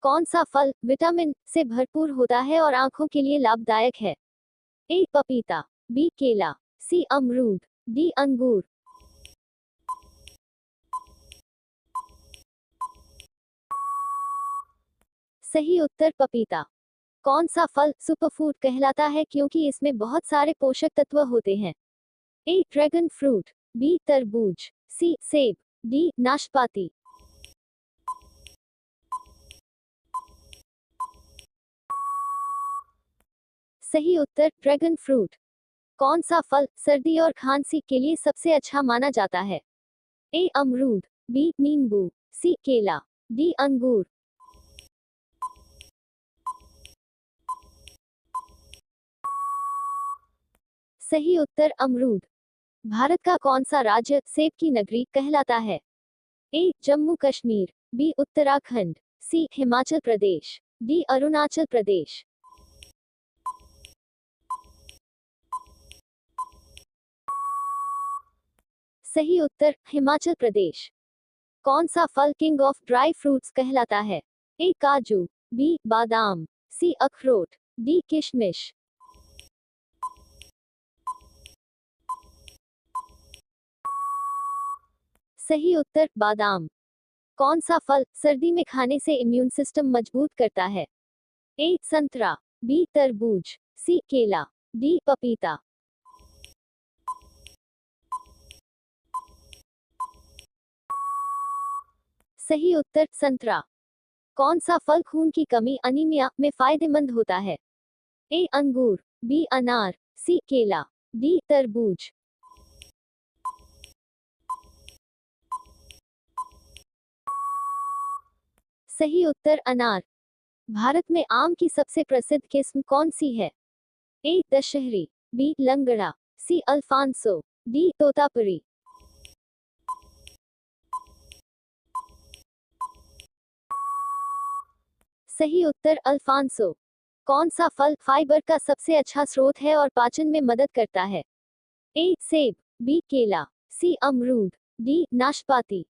कौन सा फल विटामिन से भरपूर होता है और आंखों के लिए लाभदायक है? ए पपीता, बी केला, सी अमरूद, डी अंगूर। सही उत्तर पपीता। कौन सा फल सुपरफूड कहलाता है क्योंकि इसमें बहुत सारे पोषक तत्व होते हैं? ए ड्रैगन फ्रूट, बी तरबूज, सी सेब, डी नाशपाती। सही उत्तर ड्रैगन फ्रूट। कौन सा फल सर्दी और खांसी के लिए सबसे अच्छा माना जाता है? ए अमरूद, बी नींबू, सी केला, डी अंगूर। सही उत्तर अमरूद। भारत का कौन सा राज्य सेब की नगरी कहलाता है? ए जम्मू कश्मीर, बी उत्तराखंड, सी हिमाचल प्रदेश, डी अरुणाचल प्रदेश। सही उत्तर हिमाचल प्रदेश। कौन सा फल किंग ऑफ ड्राई फ्रूट्स कहलाता है? ए काजू, बी बादाम, सी अखरोट, डी किशमिश। सही उत्तर बादाम। कौन सा फल सर्दी में खाने से इम्यून सिस्टम मजबूत करता है? ए संतरा, बी तरबूज, सी केला, डी पपीता। सही उत्तर संतरा। कौन सा फल खून की कमी अनीमिया में फायदेमंद होता है? ए अंगूर, बी अनार, सी केला, डी तरबूज। सही उत्तर अनार। भारत में आम की सबसे प्रसिद्ध किस्म कौन सी है? ए दशहरी, बी लंगड़ा, सी अल्फांसो, डी तोतापुरी। सही उत्तर अल्फांसो। कौन सा फल फाइबर का सबसे अच्छा स्रोत है और पाचन में मदद करता है? ए सेब, बी केला, सी अमरूद, डी नाशपाती।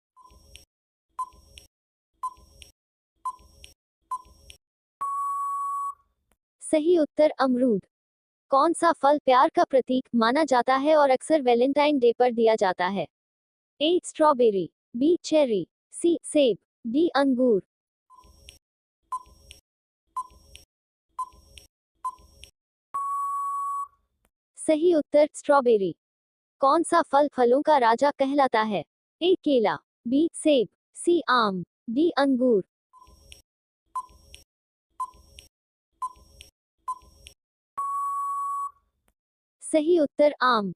सही उत्तर अमरूद। कौन सा फल प्यार का प्रतीक माना जाता है और अक्सर वैलेंटाइन डे पर दिया जाता है? ए स्ट्रॉबेरी, बी चेरी, सी सेब, डी अंगूर। सही उत्तर स्ट्रॉबेरी। कौन सा फल फलों का राजा कहलाता है? ए केला, बी सेब, सी आम, डी अंगूर। सही उत्तर आम।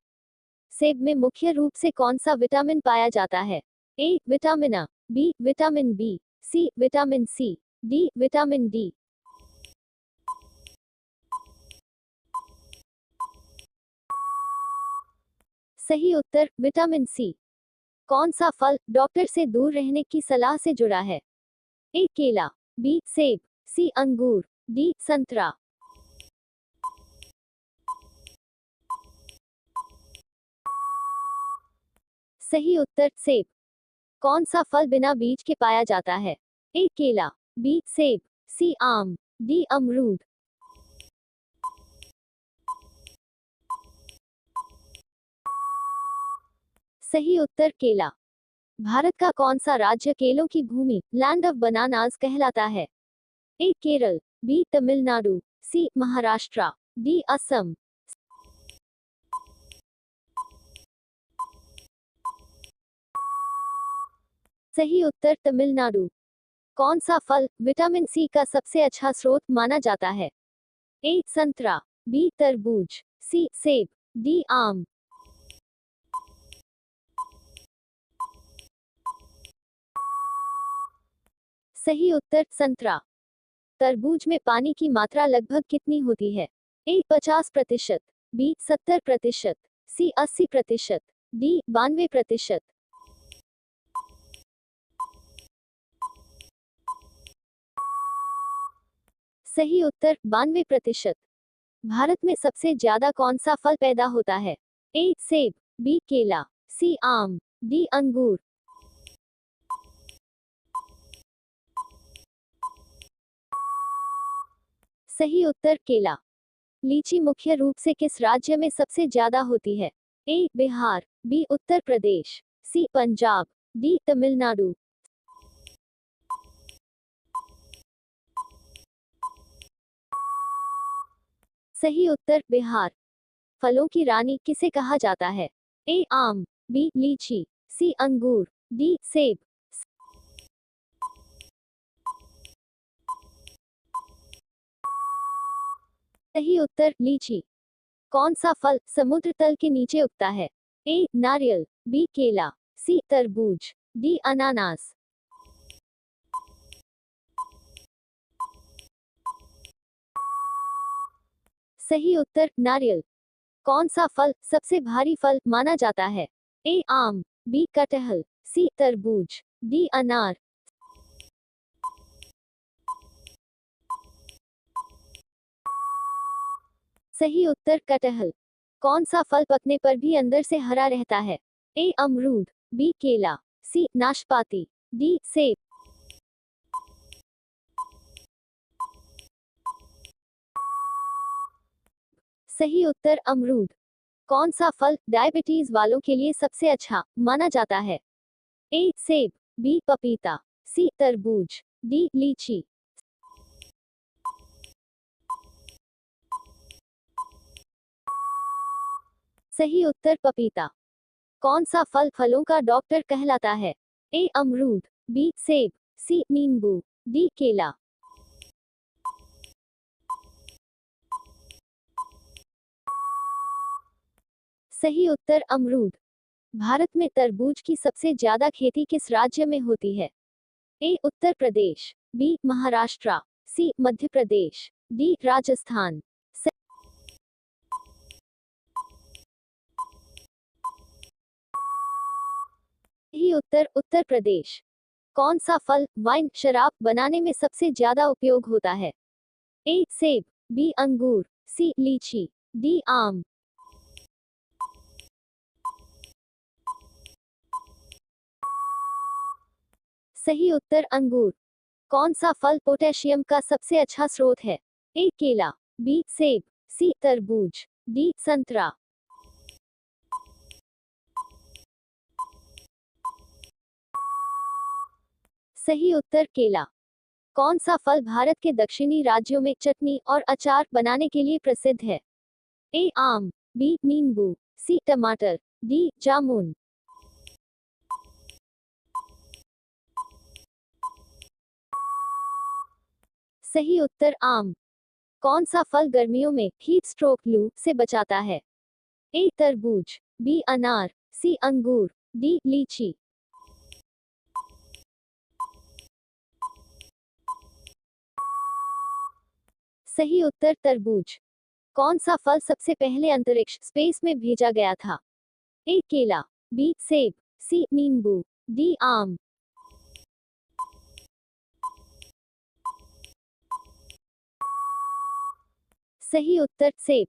सेब में मुख्य रूप से कौन सा विटामिन पाया जाता है? ए विटामिन अ, B vitamin B, C vitamin C, D vitamin D. सही उत्तर विटामिन सी। कौन सा फल डॉक्टर से दूर रहने की सलाह से जुड़ा है? ए केला, बी सेब, सी अंगूर, डी संतरा। सही उत्तर सेब। कौन सा फल बिना बीज के पाया जाता है? ए केला, बी सेब, सी आम, डी अमरूद। सही उत्तर केला। भारत का कौन सा राज्य केलों की भूमि लैंड ऑफ बनानास कहलाता है? ए केरल, बी तमिलनाडु, सी महाराष्ट्र, डी असम। सही उत्तर तमिलनाडु। कौन सा फल विटामिन सी का सबसे अच्छा स्रोत माना जाता है? ए संतरा, बी तरबूज, सी सेब, डी आम। सही उत्तर संतरा। तरबूज में पानी की मात्रा लगभग कितनी होती है? ए 50%, बी 70%, सी 80%, डी 92%। सही उत्तर 92%। भारत में सबसे ज्यादा कौन सा फल पैदा होता है? ए सेब, बी केला, सी आम, डी अंगूर। सही उत्तर केला। लीची मुख्य रूप से किस राज्य में सबसे ज्यादा होती है? ए बिहार, बी उत्तर प्रदेश, सी पंजाब, डी तमिलनाडु। सही उत्तर बिहार। फलों की रानी किसे कहा जाता है? ए आम, बी लीची, सी अंगूर, डी सेब। सही उत्तर लीची। कौन सा फल समुद्र तल के नीचे उगता है? ए नारियल, बी केला, सी तरबूज, डी अनानास। सही उत्तर नारियल। कौन सा फल सबसे भारी फल माना जाता है? ए आम, बी कटहल, सी तरबूज, डी अनार। सही उत्तर कटहल। कौन सा फल पकने पर भी अंदर से हरा रहता है? ए अमरूद, बी केला, सी नाशपाती, डी सेब। सही उत्तर अमरूद। कौन सा फल डायबिटीज वालों के लिए सबसे अच्छा माना जाता है? ए सेब, बी पपीता, सी तरबूज, डी लीची। सही उत्तर पपीता। कौन सा फल फलों का डॉक्टर कहलाता है? ए अमरूद, बी सेब, सी नींबू, डी केला। सही उत्तर अमरूद। भारत में तरबूज की सबसे ज्यादा खेती किस राज्य में होती है? ए उत्तर प्रदेश, बी महाराष्ट्र, सी मध्य प्रदेश, डी राजस्थान। सही उत्तर उत्तर प्रदेश। कौन सा फल वाइन शराब बनाने में सबसे ज्यादा उपयोग होता है? ए सेब, बी अंगूर, सी लीची, डी आम। सही उत्तर अंगूर। कौन सा फल पोटेशियम का सबसे अच्छा स्रोत है? ए केला, बी सेब, सी तरबूज, डी संतरा। सही उत्तर केला। कौन सा फल भारत के दक्षिणी राज्यों में चटनी और अचार बनाने के लिए प्रसिद्ध है? ए आम, बी नींबू, सी टमाटर, डी जामुन। सही उत्तर आम। कौन सा फल गर्मियों में हीट स्ट्रोक लू से बचाता है? ए तरबूज, बी अनार, सी अंगूर, डी लीची। सही उत्तर तरबूज। कौन सा फल सबसे पहले अंतरिक्ष स्पेस में भेजा गया था? ए केला, बी सेब, सी नींबू, डी आम। सही उत्तर सेब।